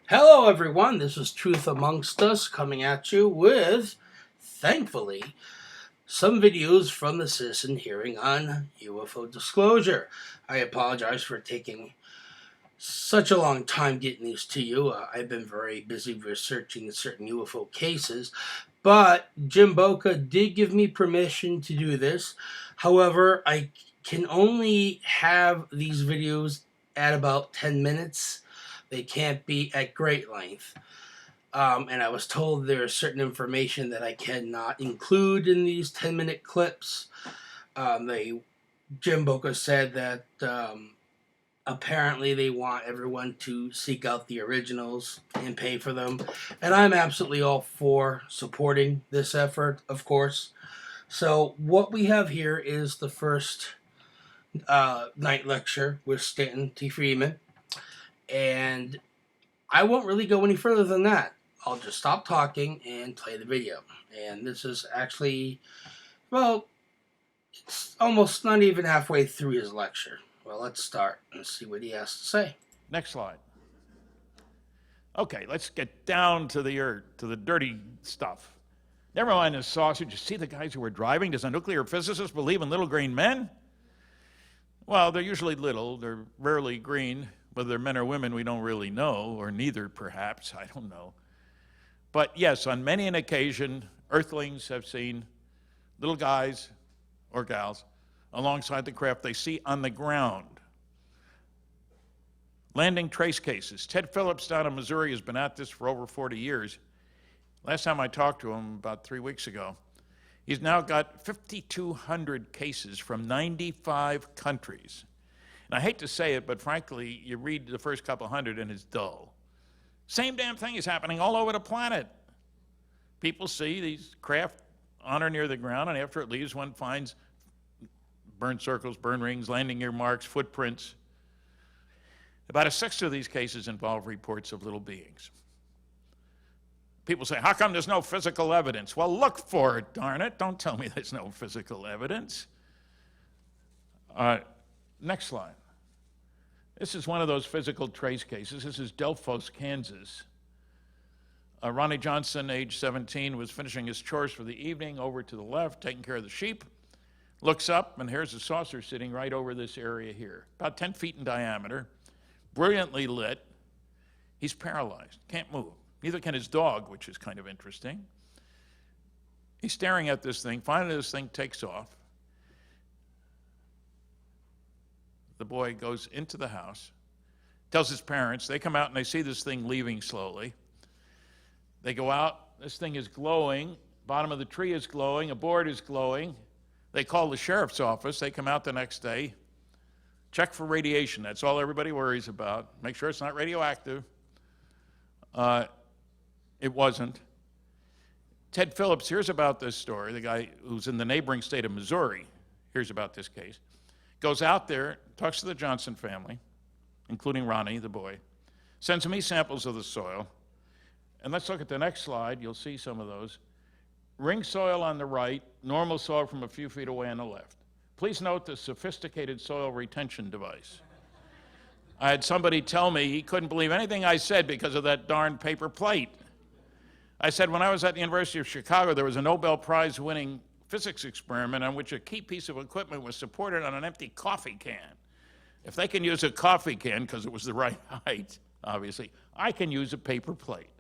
Hello, everyone. This is Truth Amongst Us coming at you with, thankfully, some videos from the citizen hearing on UFO Disclosure. I apologize for taking such a long time getting these to you. I've been very busy researching certain UFO cases, but Jim Boca did give me permission to do this. However, I can only have these videos at about 10 minutes. They can't be at great length. And I was told there is certain information that I cannot include in these 10-minute clips. Jim Boca said that apparently they want everyone to seek out the originals and pay for them. And I'm absolutely all for supporting this effort, of course. So what we have here is the first night lecture with Stanton T. Friedman. And I won't really go any further than that. I'll just stop talking and play the video. And this is actually, well, it's almost not even halfway through his lecture. Well, let's start and see what he has to say. Next slide. Okay, let's get down to the earth, to the dirty stuff. Never mind the sausage. You see the guys who are driving? Does a nuclear physicist believe in little green men? Well, they're usually little. They're rarely green. Whether they're men or women, we don't really know, or neither, perhaps. I don't know. But yes, on many an occasion, Earthlings have seen little guys or gals alongside the craft they see on the ground. Landing trace cases. Ted Phillips down in Missouri has been at this for over 40 years. Last time I talked to him, about 3 weeks ago, he's now got 5,200 cases from 95 countries. And I hate to say it, but frankly, you read the first couple hundred and it's dull. Same damn thing is happening all over the planet. People see these craft on or near the ground, and after it leaves, one finds burn circles, burn rings, landing gear marks, footprints. About a sixth of these cases involve reports of little beings. People say, how come there's no physical evidence? Well, look for it, darn it. Don't tell me there's no physical evidence. Next slide. This is one of those physical trace cases. This is Delphos, Kansas. Ronnie Johnson, age 17, was finishing his chores for the evening over to the left, taking care of the sheep. Looks up, and here's a saucer sitting right over this area here, about 10 feet in diameter, brilliantly lit. He's paralyzed, can't move. Neither can his dog, which is kind of interesting. He's staring at this thing. Finally, this thing takes off. The boy goes into the house, tells his parents. They come out and they see this thing leaving slowly. They go out. This thing is glowing. Bottom of the tree is glowing. A board is glowing. They call the sheriff's office. They come out the next day. Check for radiation. That's all everybody worries about. Make sure it's not radioactive. It wasn't. Ted Phillips hears about this story. The guy who's in the neighboring state of Missouri hears about this case. Goes out there, talks to the Johnson family, including Ronnie, the boy, sends me samples of the soil. And let's look at the next slide. You'll see some of those. Ring soil on the right, normal soil from a few feet away on the left. Please note the sophisticated soil retention device. I had somebody tell me he couldn't believe anything I said because of that darn paper plate. I said when I was at the University of Chicago, there was a Nobel Prize winning physics experiment on which a key piece of equipment was supported on an empty coffee can. If they can use a coffee can, because it was the right height, obviously, I can use a paper plate.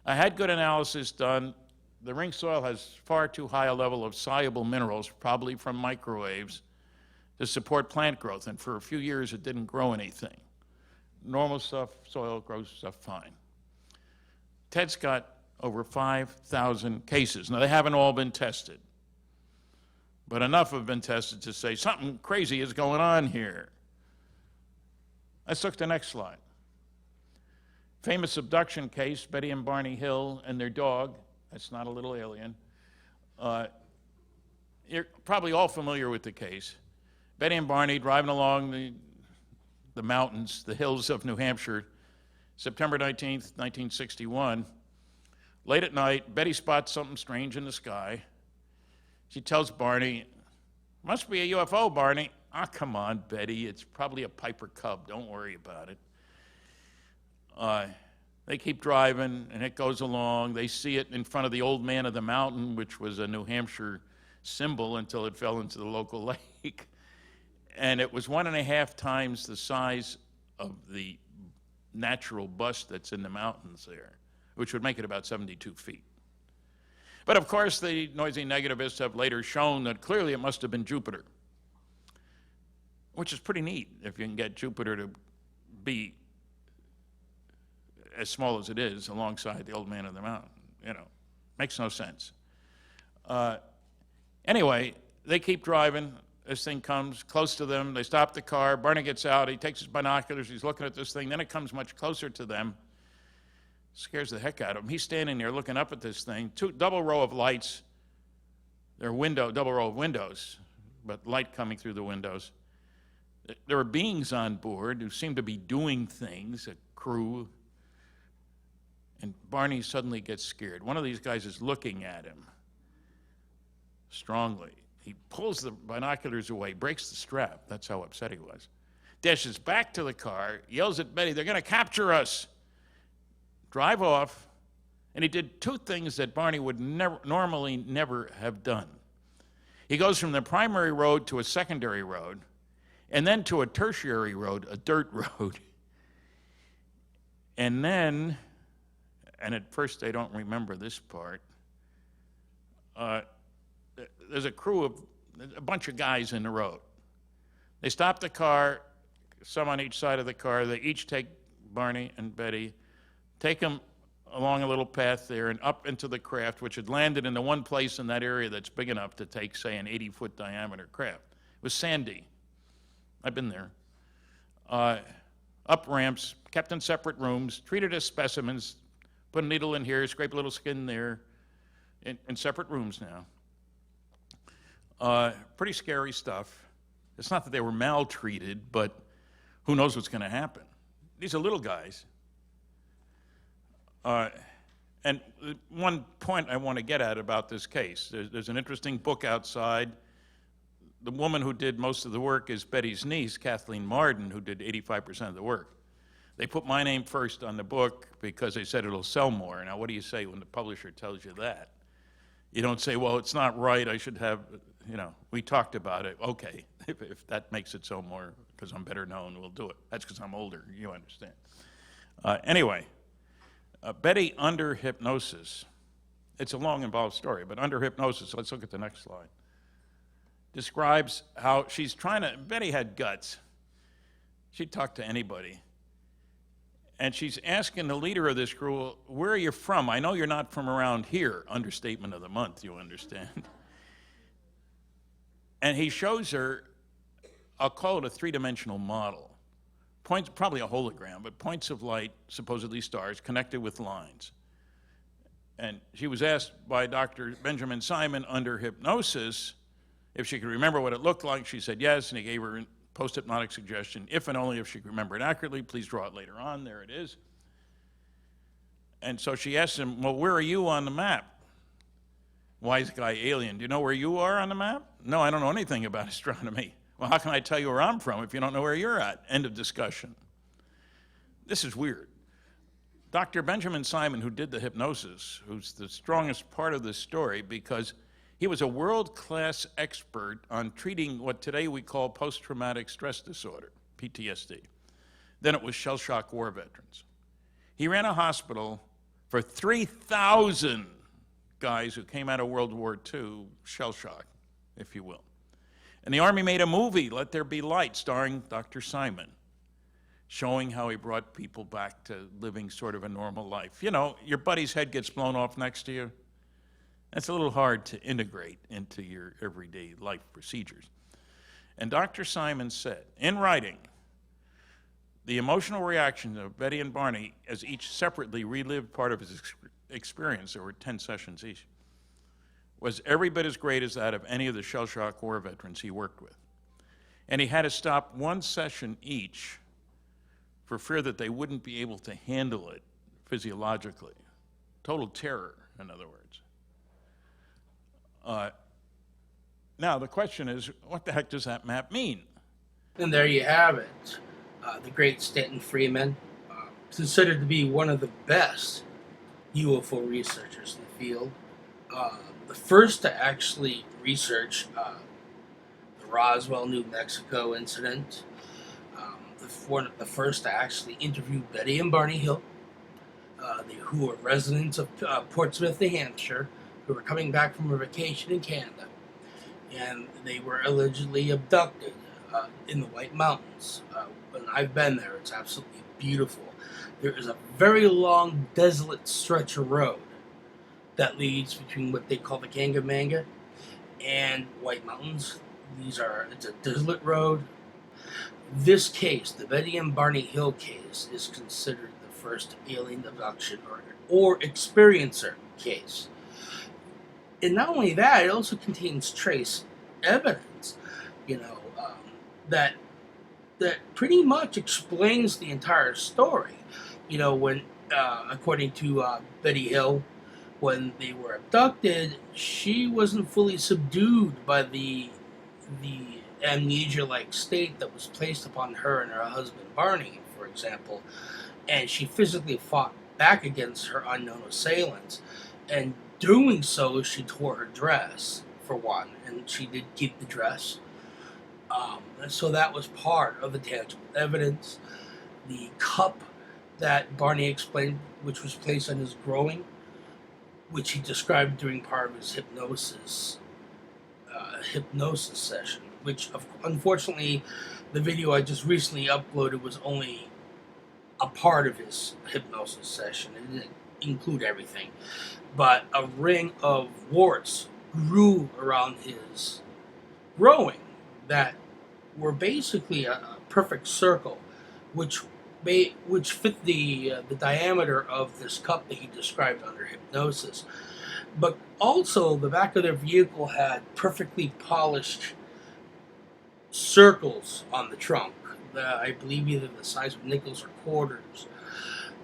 I had good analysis done. The ring soil has far too high a level of soluble minerals, probably from microwaves, to support plant growth, and for a few years it didn't grow anything. Normal stuff, soil grows stuff fine. Ted's got over 5,000 cases. Now, they haven't all been tested, but enough have been tested to say something crazy is going on here. Let's look at the next slide. Famous abduction case, Betty and Barney Hill and their dog. That's not a little alien. You're probably all familiar with the case. Betty and Barney driving along the mountains, the hills of New Hampshire, September 19th, 1961. Late at night, Betty spots something strange in the sky. She tells Barney, must be a UFO, Barney. Ah, come on, Betty. It's probably a Piper Cub. Don't worry about it. They keep driving, and it goes along. They see it in front of the Old Man of the Mountain, which was a New Hampshire symbol until it fell into the local lake. And it was 1.5 times the size of the natural bust that's in the mountains there, which would make it about 72 feet. But of course, the noisy negativists have later shown that clearly it must have been Jupiter, which is pretty neat if you can get Jupiter to be as small as it is alongside the Old Man of the Mountain. You know, makes no sense. Anyway, they keep driving. This thing comes close to them. They stop the car. Barney gets out. He takes his binoculars. He's looking at this thing. Then it comes much closer to them. Scares the heck out of him. He's standing there looking up at this thing. Double row of lights. They're double row of windows, but light coming through the windows. There were beings on board who seemed to be doing things, a crew. And Barney suddenly gets scared. One of these guys is looking at him strongly. He pulls the binoculars away, breaks the strap. That's how upset he was. Dashes back to the car, yells at Betty, "They're going to capture us." Drive off. And he did two things that Barney would normally never have done. He goes from the primary road to a secondary road, and then to a tertiary road, a dirt road. And then, and at first I don't remember this part, there's a bunch of guys in the road. They stop the car, some on each side of the car. They each take Barney and Betty, take them along a little path there and up into the craft, which had landed in the one place in that area that's big enough to take, say, an 80-foot diameter craft. It was sandy. I've been there. Up ramps, kept in separate rooms, treated as specimens, put a needle in here, scrape a little skin there, in separate rooms now. Pretty scary stuff. It's not that they were maltreated, but who knows what's going to happen. These are little guys. And one point I want to get at about this case, there's an interesting book outside. The woman who did most of the work is Betty's niece, Kathleen Marden, who did 85% of the work. They put my name first on the book because they said it'll sell more. Now, what do you say when the publisher tells you that? You don't say, well, it's not right, I should have, we talked about it. Okay, if that makes it sell more because I'm better known, we'll do it. That's because I'm older, you understand. Anyway, Betty under hypnosis, it's a long, involved story, but under hypnosis, let's look at the next slide, describes how she's Betty had guts. She'd talk to anybody. And she's asking the leader of this crew, where are you from? I know you're not from around here. Understatement of the month, you understand. And he shows her, I'll call it a three-dimensional model. Points, probably a hologram, but points of light, supposedly stars, connected with lines. And she was asked by Dr. Benjamin Simon under hypnosis if she could remember what it looked like. She said yes, and he gave her a post-hypnotic suggestion, if and only if she could remember it accurately. Please draw it later on. There it is. And so she asked him, well, where are you on the map? Wise guy alien, do you know where you are on the map? No, I don't know anything about astronomy. Well, how can I tell you where I'm from if you don't know where you're at? End of discussion. This is weird. Dr. Benjamin Simon, who did the hypnosis, who's the strongest part of this story because he was a world-class expert on treating what today we call post-traumatic stress disorder, PTSD. Then it was shell-shock war veterans. He ran a hospital for 3,000 guys who came out of World War II, shell-shock, if you will. And the Army made a movie, Let There Be Light, starring Dr. Simon, showing how he brought people back to living sort of a normal life. You know, your buddy's head gets blown off next to you. That's a little hard to integrate into your everyday life procedures. And Dr. Simon said, in writing, the emotional reaction of Betty and Barney as each separately relived part of his experience, there were 10 sessions each, was every bit as great as that of any of the shell-shock war veterans he worked with. And he had to stop one session each for fear that they wouldn't be able to handle it physiologically. Total terror, in other words. Now, the question is, what the heck does that map mean? And there you have it. The great Stanton Friedman, considered to be one of the best UFO researchers in the field. The first to actually research the Roswell, New Mexico incident. One of the first to actually interview Betty and Barney Hill, who were residents of Portsmouth, New Hampshire, who were coming back from a vacation in Canada. And they were allegedly abducted in the White Mountains. And I've been there. It's absolutely beautiful. There is a very long, desolate stretch of road that leads between what they call the Kangamanga and White Mountains. It's a desolate road. This case, the Betty and Barney Hill case, is considered the first alien abduction or experiencer case. And not only that, it also contains trace evidence, that pretty much explains the entire story. When according to Betty Hill, when they were abducted, she wasn't fully subdued by the amnesia-like state that was placed upon her and her husband Barney, for example, and she physically fought back against her unknown assailants, and doing so, she tore her dress, for one, and she did keep the dress. So that was part of the tangible evidence. The cup that Barney explained, which was placed on his groin, which he described during part of his hypnosis session, which unfortunately the video I just recently uploaded was only a part of his hypnosis session. It didn't include everything. But a ring of warts grew around his groin that were basically a perfect circle, which fit the diameter of this cup that he described under hypnosis. But also, the back of their vehicle had perfectly polished circles on the trunk. I believe either the size of nickels or quarters.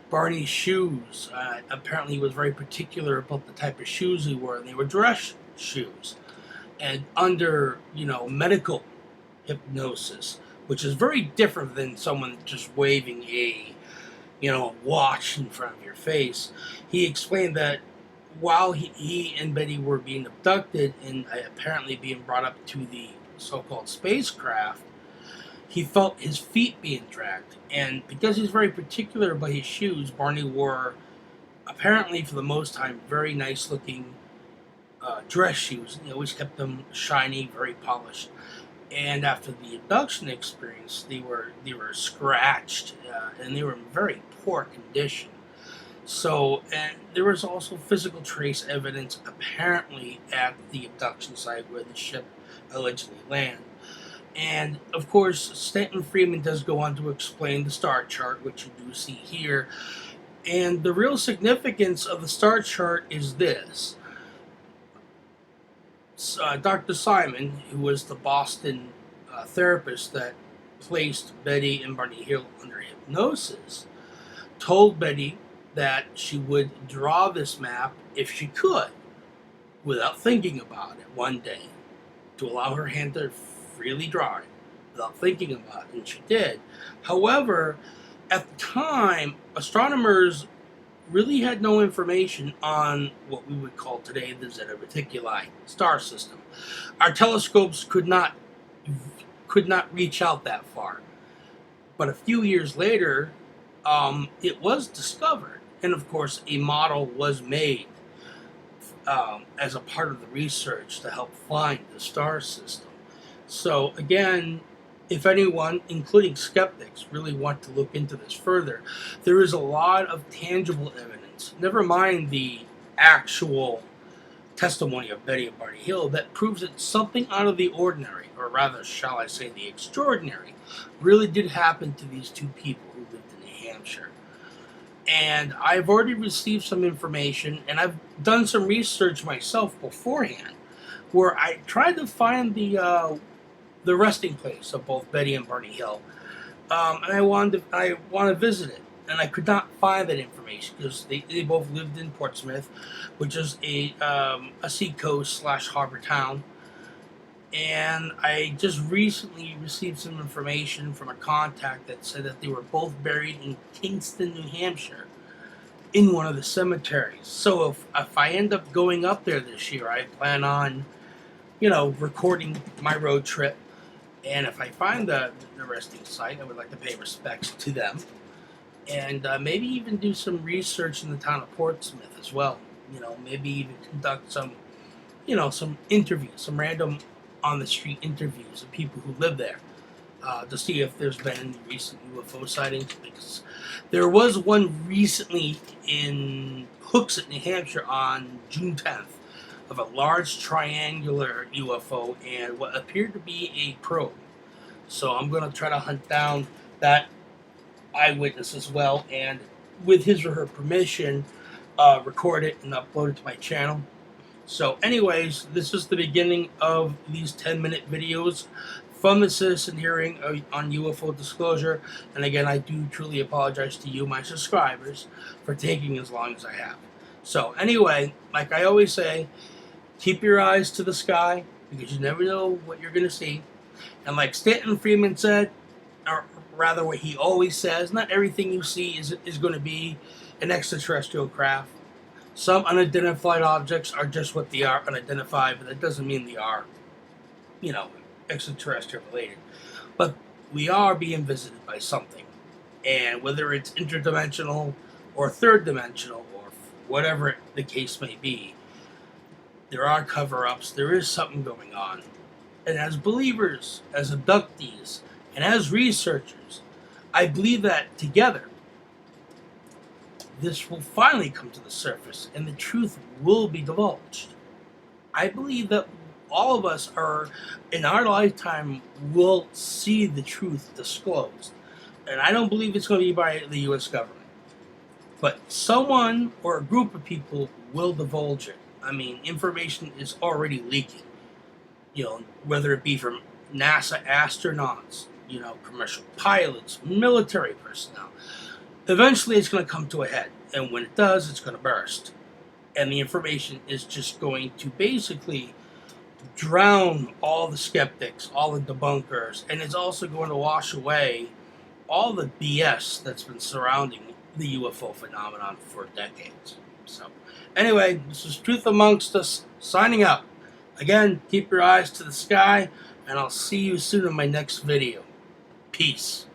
Barney's shoes. Apparently, he was very particular about the type of shoes he wore, and they were dress shoes. And under, medical hypnosis, which is very different than someone just waving a watch in front of your face, he explained that while he and Betty were being abducted and apparently being brought up to the so-called spacecraft, he felt his feet being dragged. And because he's very particular about his shoes, Barney wore, apparently for the most time, very nice-looking dress shoes. He always kept them shiny, very polished. And after the abduction experience, they were scratched and they were in very poor condition. So, and there was also physical trace evidence apparently at the abduction site where the ship allegedly landed. And of course, Stanton Friedman does go on to explain the star chart, which you do see here. And the real significance of the star chart is this. Dr. Simon, who was the Boston therapist that placed Betty and Barney Hill under hypnosis, told Betty that she would draw this map if she could, without thinking about it, one day, to allow her hand to freely draw it, without thinking about it, and she did. However, at the time, astronomers really had no information on what we would call today the Zeta Reticuli star system. Our telescopes could not reach out that far. But a few years later, it was discovered, and of course, a model was made as a part of the research to help find the star system. So again, if anyone, including skeptics, really want to look into this further, there is a lot of tangible evidence, never mind the actual testimony of Betty and Barney Hill, that proves that something out of the ordinary, or rather, shall I say, the extraordinary, really did happen to these two people who lived in New Hampshire. And I've already received some information, and I've done some research myself beforehand, where I tried to find the resting place of both Betty and Barney Hill, and I wanted to visit it, and I could not find that information because they both lived in Portsmouth, which is a seacoast / harbor town, And I just recently received some information from a contact that said that they were both buried in Kingston, New Hampshire, in one of the cemeteries. So if I end up going up there this year, I plan on, recording my road trip. And if I find the resting site, I would like to pay respects to them. And maybe even do some research in the town of Portsmouth as well. Maybe even conduct some interviews, some random on the street interviews of people who live there, to see if there's been any recent UFO sightings. Because there was one recently in Hooksett, New Hampshire on June 10th of a large triangular UFO and what appeared to be a probe. So I'm going to try to hunt down that eyewitness as well, and with his or her permission, record it and upload it to my channel. So anyways, this is the beginning of these 10-minute videos from the citizen hearing on UFO Disclosure. And again, I do truly apologize to you, my subscribers, for taking as long as I have. So anyway, like I always say, keep your eyes to the sky, because you never know what you're going to see. And like Stanton Friedman said, or rather what he always says, not everything you see is going to be an extraterrestrial craft. Some unidentified objects are just what they are, unidentified, but that doesn't mean they are, extraterrestrial related. But we are being visited by something. And whether it's interdimensional or third dimensional or whatever the case may be, there are cover-ups, there is something going on. And as believers, as abductees, and as researchers, I believe that together, this will finally come to the surface and the truth will be divulged. I believe that all of us in our lifetime, will see the truth disclosed. And I don't believe it's going to be by the U.S. government. But someone or a group of people will divulge it. I mean, information is already leaking. Whether it be from NASA astronauts, commercial pilots, military personnel. Eventually it's going to come to a head, and when it does, it's going to burst. And the information is just going to basically drown all the skeptics, all the debunkers, and it's also going to wash away all the BS that's been surrounding the UFO phenomenon for decades. So, anyway, this is Truth Amongst Us, signing out. Again, keep your eyes to the sky, and I'll see you soon in my next video. Peace.